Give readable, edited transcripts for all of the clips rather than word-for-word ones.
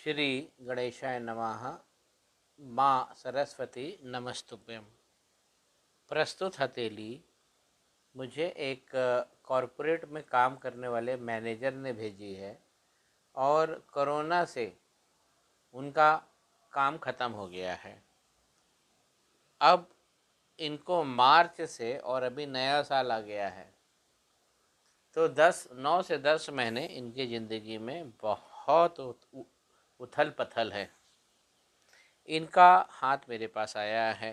श्री गणेशाय नमः। माँ सरस्वती नमस्तुभ्यं। प्रस्तुत हथेली मुझे एक कॉरपोरेट में काम करने वाले मैनेजर ने भेजी है और कोरोना से उनका काम ख़त्म हो गया है। अब इनको मार्च से, और अभी नया साल आ गया है, तो 9 से 10 महीने इनकी ज़िंदगी में बहुत उथल पथल है। इनका हाथ मेरे पास आया है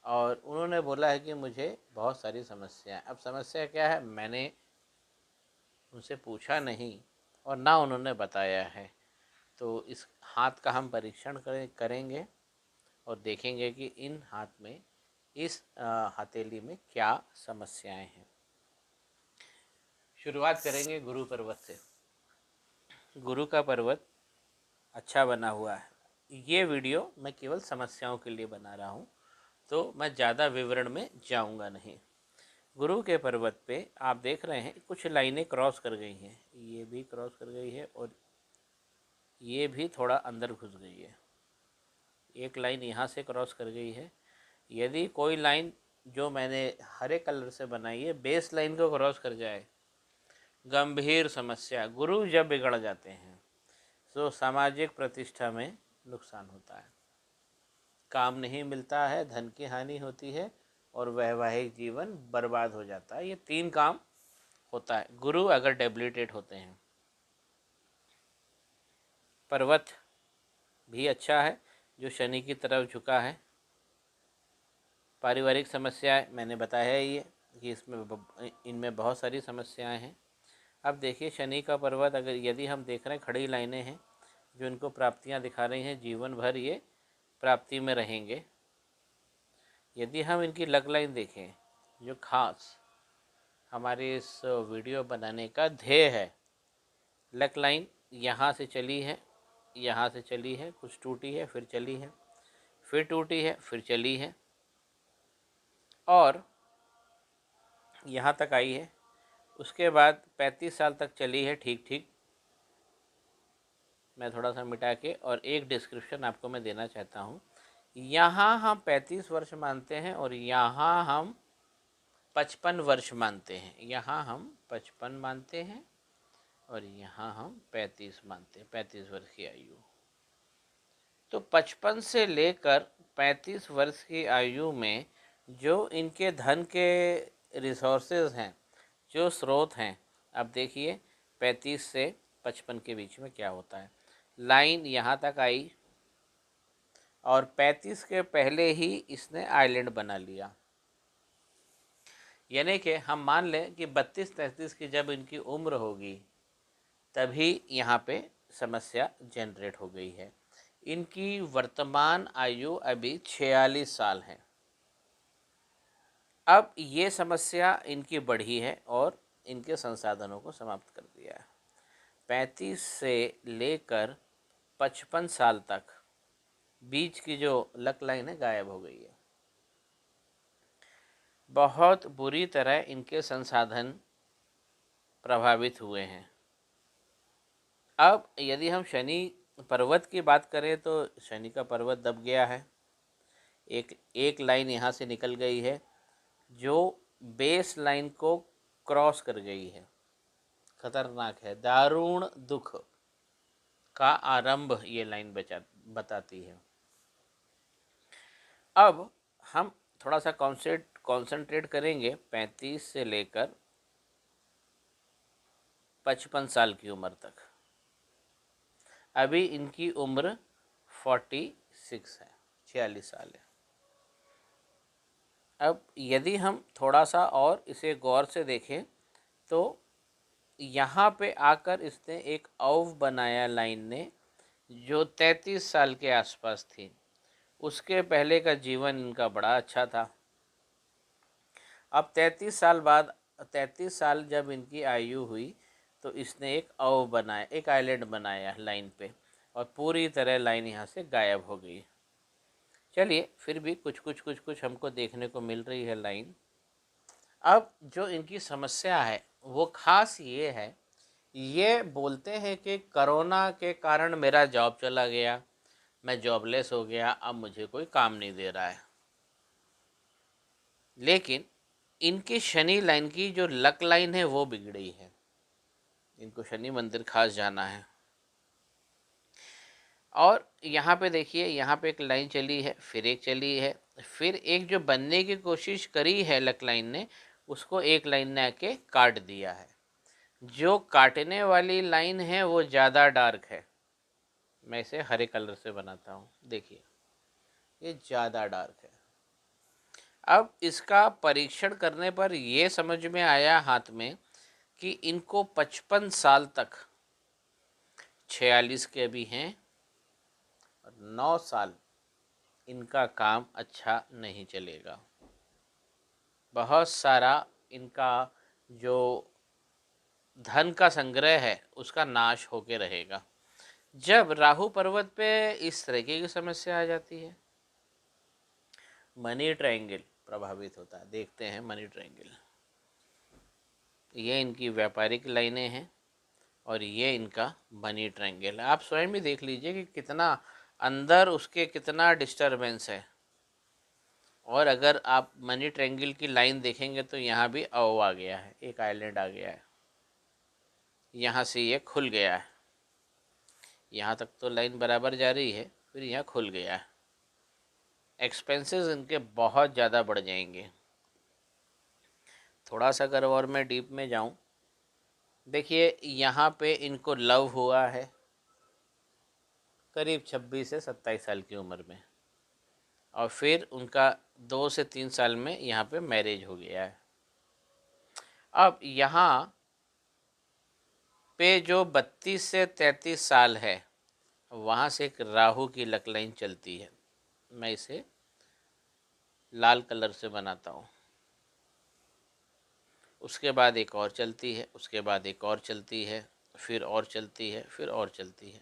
और उन्होंने बोला है कि मुझे बहुत सारी समस्या है। अब समस्या क्या है मैंने उनसे पूछा नहीं और ना उन्होंने बताया है, तो इस हाथ का हम परीक्षण करेंगे और देखेंगे कि इन हाथ में, इस हथेली में क्या समस्याएं हैं। शुरुआत करेंगे गुरु पर्वत से। गुरु का पर्वत अच्छा बना हुआ है। ये वीडियो मैं केवल समस्याओं के लिए बना रहा हूँ, तो मैं ज़्यादा विवरण में जाऊँगा नहीं। गुरु के पर्वत पे आप देख रहे हैं कुछ लाइनें क्रॉस कर गई हैं, ये भी क्रॉस कर गई है और ये भी थोड़ा अंदर घुस गई है। एक लाइन यहाँ से क्रॉस कर गई है। यदि कोई लाइन जो मैंने हरे कलर से बनाई है बेस लाइन को क्रॉस कर जाए, गंभीर समस्या। गुरु जब बिगड़ जाते हैं तो सामाजिक प्रतिष्ठा में नुकसान होता है, काम नहीं मिलता है, धन की हानि होती है और वैवाहिक जीवन बर्बाद हो जाता है। ये 3 काम होता है गुरु अगर डेबिलिटेट होते हैं। पर्वत भी अच्छा है जो शनि की तरफ झुका है। पारिवारिक समस्याएं मैंने बताया ही है कि इनमें बहुत सारी समस्याएं हैं। अब देखिए शनि का पर्वत, अगर यदि हम देख रहे हैं खड़ी लाइनें हैं जो इनको प्राप्तियां दिखा रही हैं, जीवन भर ये प्राप्ति में रहेंगे। यदि हम इनकी लग लाइन देखें, जो खास हमारे इस वीडियो बनाने का ध्येय है, लक लाइन यहाँ से चली है, यहाँ से चली है, कुछ टूटी है, फिर चली है, फिर टूटी है, फिर चली है और यहाँ तक आई है। उसके बाद 35 साल तक चली है ठीक ठीक। मैं थोड़ा सा मिटा के और एक डिस्क्रिप्शन आपको मैं देना चाहता हूँ। यहाँ हम 35 वर्ष मानते हैं और यहाँ हम 55 वर्ष मानते हैं। यहाँ हम 55 मानते हैं और यहाँ हम 35 मानते हैं, 35 वर्ष की आयु। तो 55 से लेकर 35 वर्ष की आयु में जो इनके धन के रिसोर्सेज हैं, जो स्रोत हैं, अब देखिए 35 से 55 के बीच में क्या होता है। लाइन यहाँ तक आई और 35 के पहले ही इसने आइलैंड बना लिया। यानी कि हम मान लें कि 32-33 की जब इनकी उम्र होगी तभी यहाँ पे समस्या जनरेट हो गई है। इनकी वर्तमान आयु अभी 46 साल है। अब ये समस्या इनकी बढ़ी है और इनके संसाधनों को समाप्त कर दिया है। 35 से लेकर 55 साल तक बीच की जो लक लाइन है गायब हो गई है। बहुत बुरी तरह इनके संसाधन प्रभावित हुए हैं। अब यदि हम शनि पर्वत की बात करें तो शनि का पर्वत दब गया है। एक लाइन यहाँ से निकल गई है जो बेस लाइन को क्रॉस कर गई है। खतरनाक है, दारुण दुख का आरंभ ये लाइन बताती है। अब हम थोड़ा सा कॉन्सेंट्रेट करेंगे 35 से लेकर 55 साल की उम्र तक। अभी इनकी उम्र 46 है, 46 साल है। अब यदि हम थोड़ा सा और इसे गौर से देखें तो यहाँ पे आकर इसने एक औव बनाया लाइन ने, जो 33 साल के आसपास थी। उसके पहले का जीवन इनका बड़ा अच्छा था। अब 33 साल बाद, 33 साल जब इनकी आयु हुई तो इसने एक औव बनाया, एक आइलैंड बनाया लाइन पे और पूरी तरह लाइन यहाँ से गायब हो गई। चलिए फिर भी कुछ हमको देखने को मिल रही है लाइन। अब जो इनकी समस्या है वो खास ये है ये बोलते हैं कि कोरोना के कारण मेरा जॉब चला गया, मैं जॉबलेस हो गया, अब मुझे कोई काम नहीं दे रहा है। लेकिन इनकी शनि लाइन की जो लक लाइन है वो बिगड़ी है, इनको शनि मंदिर खास जाना है। और यहाँ पे देखिए, यहाँ पे एक लाइन चली है, फिर एक चली है, फिर एक जो बनने की कोशिश करी है लक लाइन ने, उसको एक लाइन ने आके काट दिया है। जो काटने वाली लाइन है वो ज़्यादा डार्क है। मैं इसे हरे कलर से बनाता हूँ, देखिए ये ज़्यादा डार्क है। अब इसका परीक्षण करने पर ये समझ में आया हाथ में कि इनको 55 साल तक, 46 के भी हैं, और 9 साल इनका काम अच्छा नहीं चलेगा। बहुत सारा इनका जो धन का संग्रह है उसका नाश होके रहेगा। जब राहु पर्वत पे इस तरीके की समस्या आ जाती है, मनी ट्रायंगल प्रभावित होता है। देखते हैं मनी ट्रायंगल, ये इनकी व्यापारिक लाइनें हैं और ये इनका मनी ट्रायंगल है। आप स्वयं भी देख लीजिए कि कितना अंदर उसके कितना डिस्टरबेंस है। और अगर आप मनी ट्रायंगल की लाइन देखेंगे तो यहाँ भी ओ आ गया है, एक आइलैंड आ गया है, यहाँ से ये खुल गया है, यहाँ तक तो लाइन बराबर जा रही है, फिर यहाँ खुल गया है। एक्सपेंसेस इनके बहुत ज़्यादा बढ़ जाएंगे। थोड़ा सा अगर और मैं डीप में जाऊँ, देखिए यहाँ पे इनको लव हुआ है करीब 26 से 27 साल की उम्र में, और फिर उनका 2 से 3 साल में यहाँ पे मैरिज हो गया है। अब यहाँ पे जो 32 से 33 साल है, वहाँ से एक राहु की लक लाइन चलती है। मैं इसे लाल कलर से बनाता हूँ। उसके बाद एक और चलती है, उसके बाद एक और चलती है, फिर और चलती है, फिर और चलती है।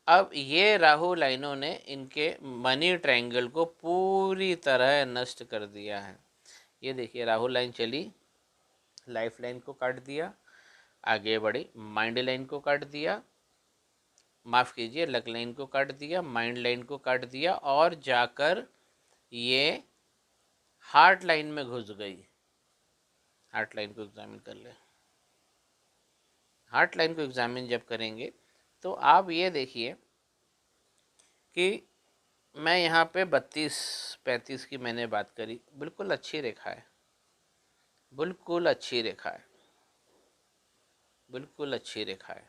अब ये राहु लाइनों ने इनके मनी ट्रायंगल को पूरी तरह नष्ट कर दिया है। ये देखिए राहु लाइन चली, लाइफ लाइन को काट दिया, आगे बढ़ी, माइंड लाइन को काट दिया, माफ़ कीजिए लक लाइन को काट दिया, माइंड लाइन को काट दिया, और जाकर ये हार्ट लाइन में घुस गई। हार्ट लाइन को एग्जामिन कर ले। हार्ट लाइन को एग्जामिन जब करेंगे तो आप ये देखिए कि मैं यहाँ पे 32-35 की मैंने बात करी, बिल्कुल अच्छी रेखा है, बिल्कुल अच्छी रेखा है, बिल्कुल अच्छी रेखा है।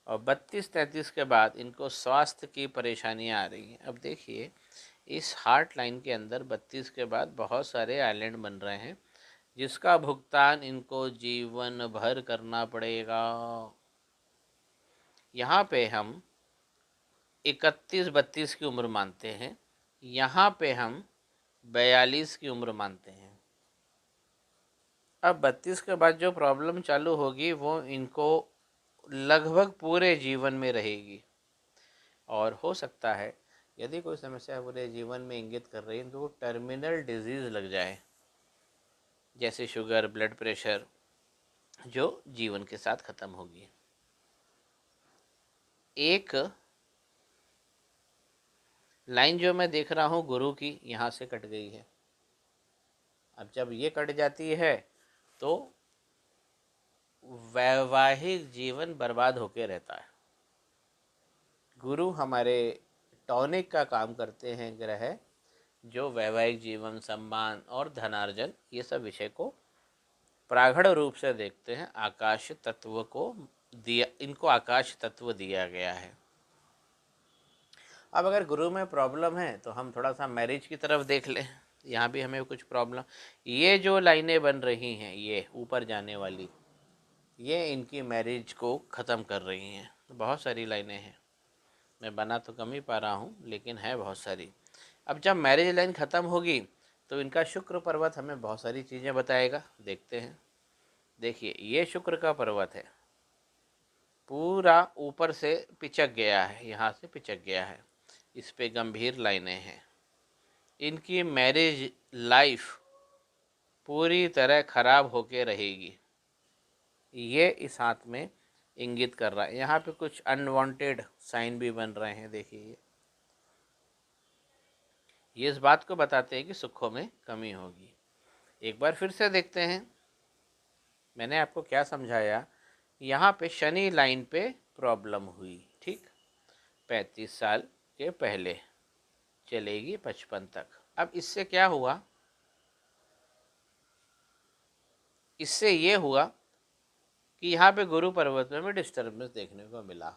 और 32-33 के बाद इनको स्वास्थ्य की परेशानियाँ आ रही हैं। अब देखिए इस हार्ट लाइन के अंदर 32 के बाद बहुत सारे आइलैंड बन रहे हैं, जिसका भुगतान इनको जीवन भर करना पड़ेगा। यहाँ पे हम 31-32 की उम्र मानते हैं, यहाँ पे हम 42 की उम्र मानते हैं। अब 32 के बाद जो प्रॉब्लम चालू होगी वो इनको लगभग पूरे जीवन में रहेगी। और हो सकता है यदि कोई समस्या पूरे जीवन में इंगित कर रही है तो वो टर्मिनल डिजीज़ लग जाए, जैसे शुगर, ब्लड प्रेशर, जो जीवन के साथ ख़त्म होगी। एक लाइन जो मैं देख रहा हूँ गुरु की, यहाँ से कट गई है। अब जब ये कट जाती है तो वैवाहिक जीवन बर्बाद होके रहता है। गुरु हमारे टॉनिक का काम करते हैं ग्रह, जो वैवाहिक जीवन, सम्मान और धनार्जन ये सब विषय को प्रागढ़ रूप से देखते हैं। आकाश तत्व को दिया, इनको आकाश तत्व दिया गया है। अब अगर गुरु में प्रॉब्लम है तो हम थोड़ा सा मैरिज की तरफ देख लें। यहाँ भी हमें कुछ प्रॉब्लम, ये जो लाइनें बन रही हैं ये ऊपर जाने वाली, ये इनकी मैरिज को ख़त्म कर रही हैं। बहुत सारी लाइनें हैं, मैं बना तो कम ही पा रहा हूँ लेकिन है बहुत सारी। अब जब मैरिज लाइन ख़त्म होगी तो इनका शुक्र पर्वत हमें बहुत सारी चीज़ें बताएगा। देखते हैं, देखिए ये शुक्र का पर्वत है, पूरा ऊपर से पिचक गया है, यहाँ से पिचक गया है, इस पे गंभीर लाइनें हैं। इनकी मैरिज लाइफ पूरी तरह ख़राब होके रहेगी। ये इस हाथ में इंगित कर रहा है। यहाँ पे कुछ अनवांटेड साइन भी बन रहे हैं, देखिए ये इस बात को बताते हैं कि सुखों में कमी होगी। एक बार फिर से देखते हैं, मैंने आपको क्या समझाया। यहाँ पे शनि लाइन पे प्रॉब्लम हुई, ठीक, 35 साल के पहले चलेगी 55 तक। अब इससे क्या हुआ, इससे ये हुआ कि यहाँ पे गुरु पर्वत में भी डिस्टर्बेंस देखने को मिला।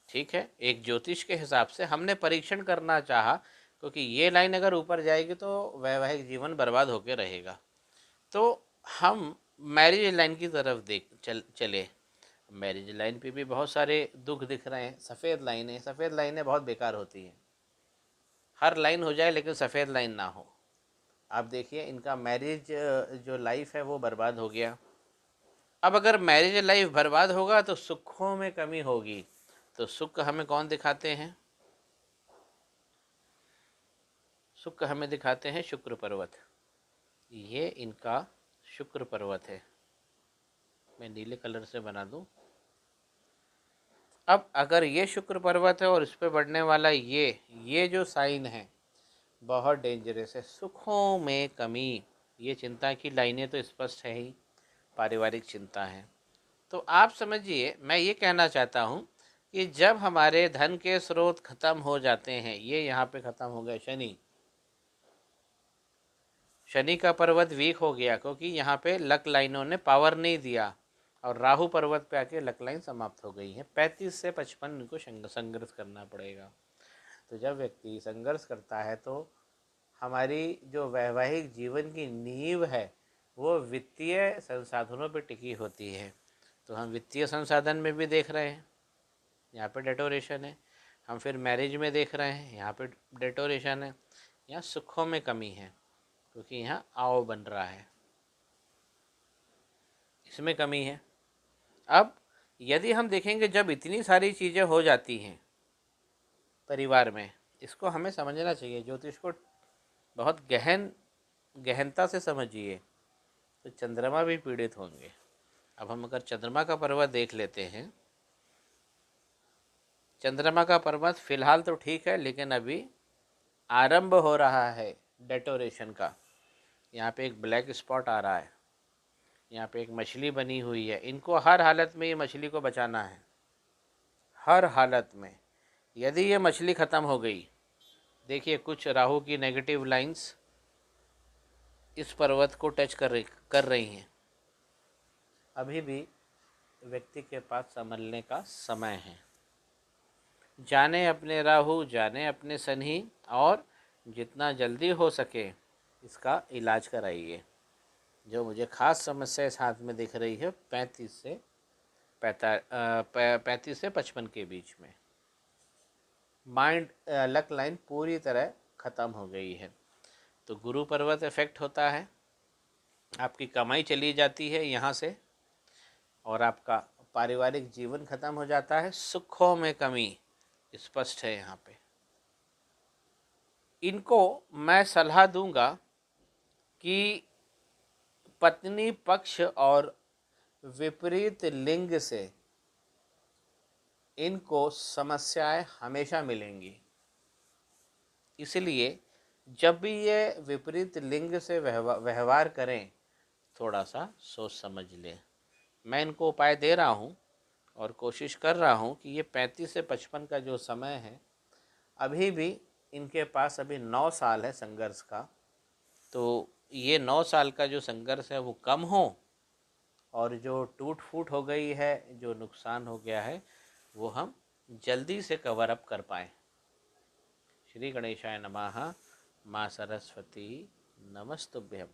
ठीक है, एक ज्योतिष के हिसाब से हमने परीक्षण करना चाहा, क्योंकि ये लाइन अगर ऊपर जाएगी तो वैवाहिक जीवन बर्बाद होकर रहेगा। तो हम मैरिज लाइन की तरफ चले। मैरिज लाइन पे भी बहुत सारे दुख दिख रहे हैं। सफ़ेद लाइनें, सफ़ेद लाइनें बहुत बेकार होती हैं। हर लाइन हो जाए लेकिन सफ़ेद लाइन ना हो। आप देखिए इनका मैरिज जो लाइफ है वो बर्बाद हो गया। अब अगर मैरिज लाइफ बर्बाद होगा तो सुखों में कमी होगी। तो सुख हमें कौन दिखाते हैं, सुख हमें दिखाते हैं शुक्र पर्वत। ये इनका शुक्र पर्वत है, मैं नीले कलर से बना दूं। अब अगर ये शुक्र पर्वत है और इस पे बढ़ने वाला ये जो साइन है बहुत डेंजरस है। सुखों में कमी, ये चिंता की लाइनें तो स्पष्ट है ही, पारिवारिक चिंता है। तो आप समझिए, मैं ये कहना चाहता हूँ कि जब हमारे धन के स्रोत खत्म हो जाते हैं, ये यहाँ पे खत्म हो गए, शनि, शनि का पर्वत वीक हो गया क्योंकि यहाँ पे लक लाइनों ने पावर नहीं दिया, और राहु पर्वत पे आके लक लाइन समाप्त हो गई है। 35 से 55 इनको संघर्ष करना पड़ेगा। तो जब व्यक्ति संघर्ष करता है तो हमारी जो वैवाहिक जीवन की नींव है वो वित्तीय संसाधनों पर टिकी होती है। तो हम वित्तीय संसाधन में भी देख रहे हैं, यहाँ पे डेटोरेशन है। हम फिर मैरिज में देख रहे हैं, यहाँ पे डेटोरेशन है। यहाँ सुखों में कमी है क्योंकि यहाँ आओ बन रहा है, इसमें कमी है। अब यदि हम देखेंगे जब इतनी सारी चीज़ें हो जाती हैं परिवार में, इसको हमें समझना चाहिए, ज्योतिष को बहुत गहनता से समझिए। तो चंद्रमा भी पीड़ित होंगे। अब हम अगर चंद्रमा का पर्वत देख लेते हैं, चंद्रमा का पर्वत फिलहाल तो ठीक है लेकिन अभी आरंभ हो रहा है डेटोरेशन का। यहाँ पे एक ब्लैक स्पॉट आ रहा है, यहाँ पे एक मछली बनी हुई है। इनको हर हालत में ये मछली को बचाना है, हर हालत में। यदि ये मछली ख़त्म हो गई, देखिए कुछ राहु की नेगेटिव लाइंस इस पर्वत को टच कर रही हैं। अभी भी व्यक्ति के पास संभलने का समय है। जाने अपने राहु, जाने अपने शनि, और जितना जल्दी हो सके इसका इलाज कराइए। जो मुझे ख़ास समस्या इस हाथ में दिख रही है 35 से 55 के बीच में, माइंड लक लाइन पूरी तरह ख़त्म हो गई है। तो गुरु पर्वत इफेक्ट होता है, आपकी कमाई चली जाती है यहाँ से, और आपका पारिवारिक जीवन ख़त्म हो जाता है। सुखों में कमी स्पष्ट है यहाँ पे। इनको मैं सलाह दूंगा कि पत्नी पक्ष और विपरीत लिंग से इनको समस्याएं हमेशा मिलेंगी। इसलिए जब भी ये विपरीत लिंग से व्यवहार करें, थोड़ा सा सोच समझ लें। मैं इनको उपाय दे रहा हूँ और कोशिश कर रहा हूँ कि ये 35 से 55 का जो समय है, अभी भी इनके पास अभी 9 साल है संघर्ष का। तो ये 9 साल का जो संघर्ष है वो कम हो, और जो टूट फूट हो गई है, जो नुकसान हो गया है, वो हम जल्दी से कवर अप कर पाएँ। श्री गणेशाय नमः। माँ सरस्वती नमस्तुभ्यम।